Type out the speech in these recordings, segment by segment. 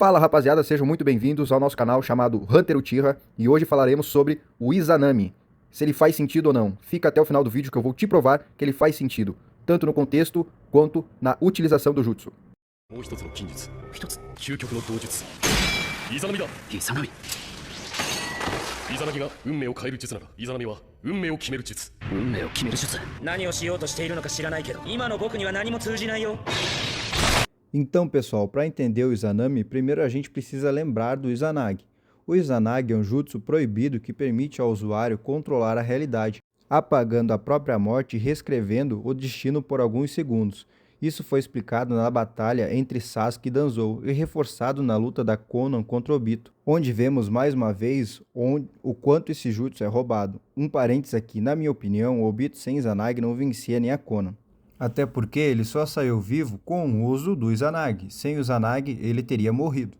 Fala rapaziada, sejam muito bem-vindos ao nosso canal chamado Hunter Uchiha e hoje falaremos sobre o Izanami. Se ele faz sentido ou não, fica até o final do vídeo que eu vou te provar que ele faz sentido, tanto no contexto quanto na utilização do jutsu. もう一つの禁術、一つ究極の道術。イザナミだ。イザナミ。イザナギが運命を変える術なら、イザナミは運命を決める術。運命を決める術。何をしようとしているのか知らないけど、今の僕には何も通じないよ。 Então, pessoal, para entender o Izanami, primeiro a gente precisa lembrar do Izanagi. O Izanagi é um jutsu proibido que permite ao usuário controlar a realidade, apagando a própria morte e reescrevendo o destino por alguns segundos. Isso foi explicado na batalha entre Sasuke e Danzou e reforçado na luta da Konan contra Obito, onde vemos mais uma vez o quanto esse jutsu é roubado. Um parênteses aqui, na minha opinião, o Obito sem Izanagi não vencia nem a Konan. Até porque ele só saiu vivo com o uso do Izanagi. Sem o Izanagi, ele teria morrido.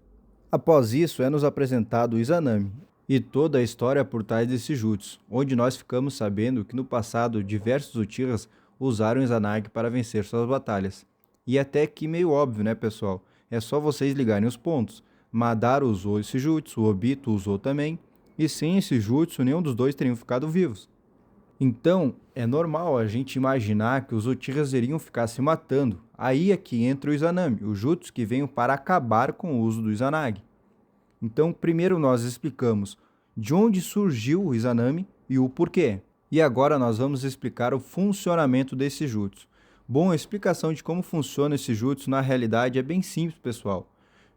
Após isso, é nos apresentado o Izanami e toda a história por trás desse jutsu, onde nós ficamos sabendo que no passado diversos Uchihas usaram o Izanagi para vencer suas batalhas. E até aqui meio óbvio, né, pessoal? É só vocês ligarem os pontos. Madara usou esse jutsu, o Obito usou também, e sem esse jutsu nenhum dos dois teriam ficado vivos. Então, é normal a gente imaginar que os Uchihas iriam ficar se matando. Aí é que entra o Izanami, o jutsu que veio para acabar com o uso do Izanagi. Então, primeiro nós explicamos de onde surgiu o Izanami e o porquê. E agora nós vamos explicar o funcionamento desse jutsu. Bom, a explicação de como funciona esse jutsu na realidade é bem simples, pessoal.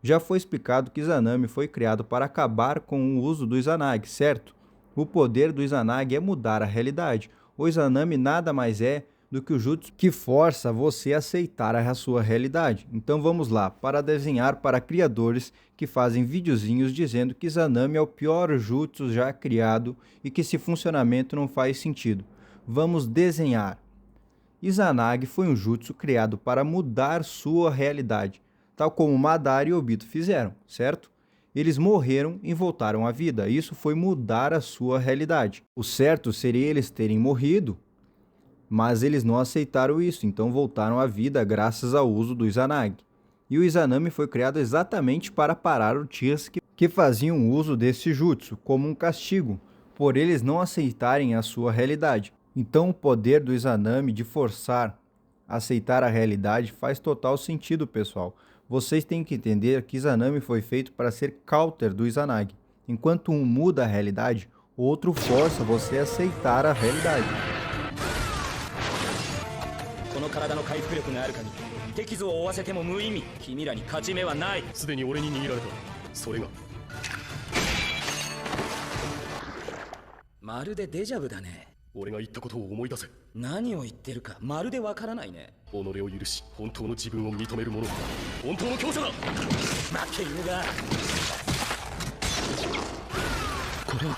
Já foi explicado que Izanami foi criado para acabar com o uso do Izanagi, certo? O poder do Izanagi é mudar a realidade. O Izanami nada mais é do que o jutsu que força você a aceitar a sua realidade. Então vamos lá, para desenhar para criadores que fazem videozinhos dizendo que Izanami é o pior jutsu já criado e que esse funcionamento não faz sentido. Vamos desenhar. Izanagi foi um jutsu criado para mudar sua realidade, tal como Madara e Obito fizeram, certo? Eles morreram e voltaram à vida. Isso foi mudar a sua realidade. O certo seria eles terem morrido, mas eles não aceitaram isso, então voltaram à vida graças ao uso do Izanagi. E o Izanami foi criado exatamente para parar Uchihas que faziam uso desse jutsu como um castigo, por eles não aceitarem a sua realidade. Então o poder do Izanami de forçar a aceitar a realidade faz total sentido, pessoal. Vocês têm que entender que Izanami foi feito para ser counter do Izanagi. Enquanto um muda a realidade, o outro força você a aceitar a realidade. この体の回復力がある限り、敵図を追わせても無意味。君らに勝ち目はない。すでに俺に握られた。それが。まるでデジャブだね。俺が言ったことを思い出せ。何を言ってるかまるでわからないね。己を許し、本当の自分を認める者が本当の強者だ。負け犬が。これは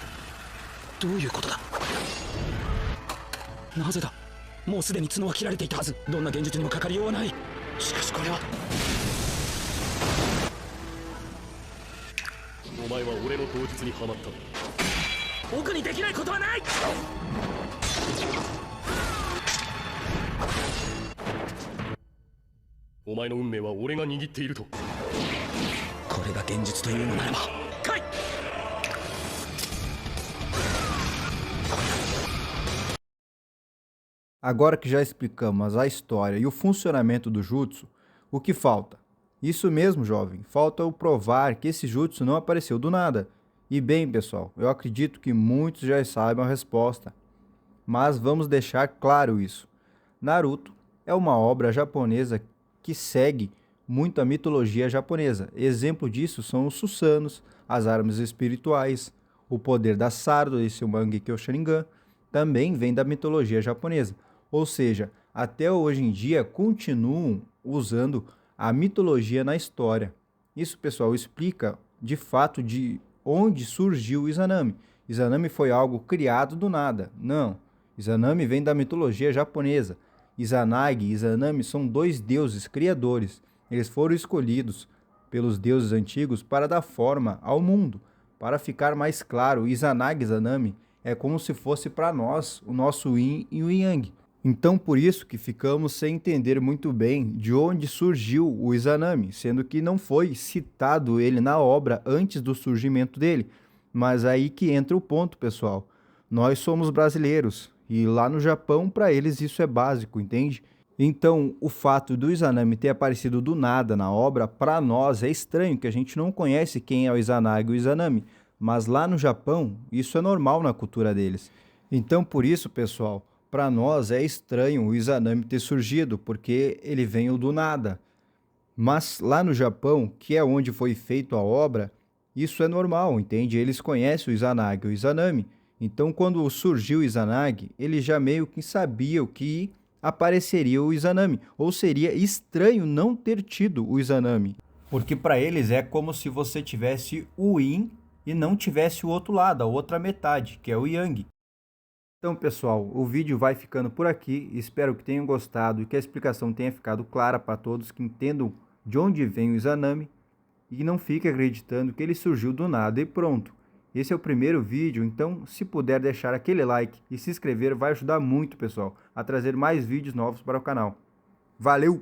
どういうことだ。なぜだ。もうすでに角は切られていたはず。どんな現実にもかかりようはない。しかしこれは。お前は俺の道術にはまった。僕にできないことはない。お前の運命は俺が握っていると。これが現実というのならば。来い。 Agora que já explicamos a história e o funcionamento do jutsu, o que falta? Isso mesmo, jovem, falta o provar que esse jutsu não apareceu do nada. E bem, pessoal, eu acredito que muitos já saibam a resposta, mas vamos deixar claro isso. Naruto é uma obra japonesa que segue muito a mitologia japonesa. Exemplo disso são os Susanos, as armas espirituais, o poder da Sardo e seu Mangekyo Sharingan, também vem da mitologia japonesa. Ou seja, até hoje em dia continuam usando a mitologia na história. Isso, pessoal, explica de fato de onde surgiu o Izanami. Izanami foi algo criado do nada. Não. Izanami vem da mitologia japonesa. Izanagi e Izanami são dois deuses criadores. Eles foram escolhidos pelos deuses antigos para dar forma ao mundo. Para ficar mais claro, Izanagi e Izanami é como se fosse para nós o nosso Yin e o Yang. Então, por isso que ficamos sem entender muito bem de onde surgiu o Izanami, sendo que não foi citado ele na obra antes do surgimento dele. Mas aí que entra o ponto, pessoal. Nós somos brasileiros e lá no Japão, para eles isso é básico, entende? Então, o fato do Izanami ter aparecido do nada na obra, para nós é estranho, que a gente não conhece quem é o Izanagi e o Izanami. Mas lá no Japão, isso é normal na cultura deles. Então, por isso, pessoal, para nós é estranho o Izanami ter surgido, porque ele veio do nada. Mas lá no Japão, que é onde foi feita a obra, isso é normal, entende? Eles conhecem o Izanagi e o Izanami. Então, quando surgiu o Izanagi, eles já meio que sabiam que apareceria o Izanami. Ou seria estranho não ter tido o Izanami. Porque para eles é como se você tivesse o Yin e não tivesse o outro lado, a outra metade, que é o Yang. Então, pessoal, o vídeo vai ficando por aqui. Espero que tenham gostado e que a explicação tenha ficado clara para todos, que entendam de onde vem o Izanami e não fiquem acreditando que ele surgiu do nada e pronto. Esse é o primeiro vídeo, então se puder deixar aquele like e se inscrever vai ajudar muito, pessoal, a trazer mais vídeos novos para o canal. Valeu!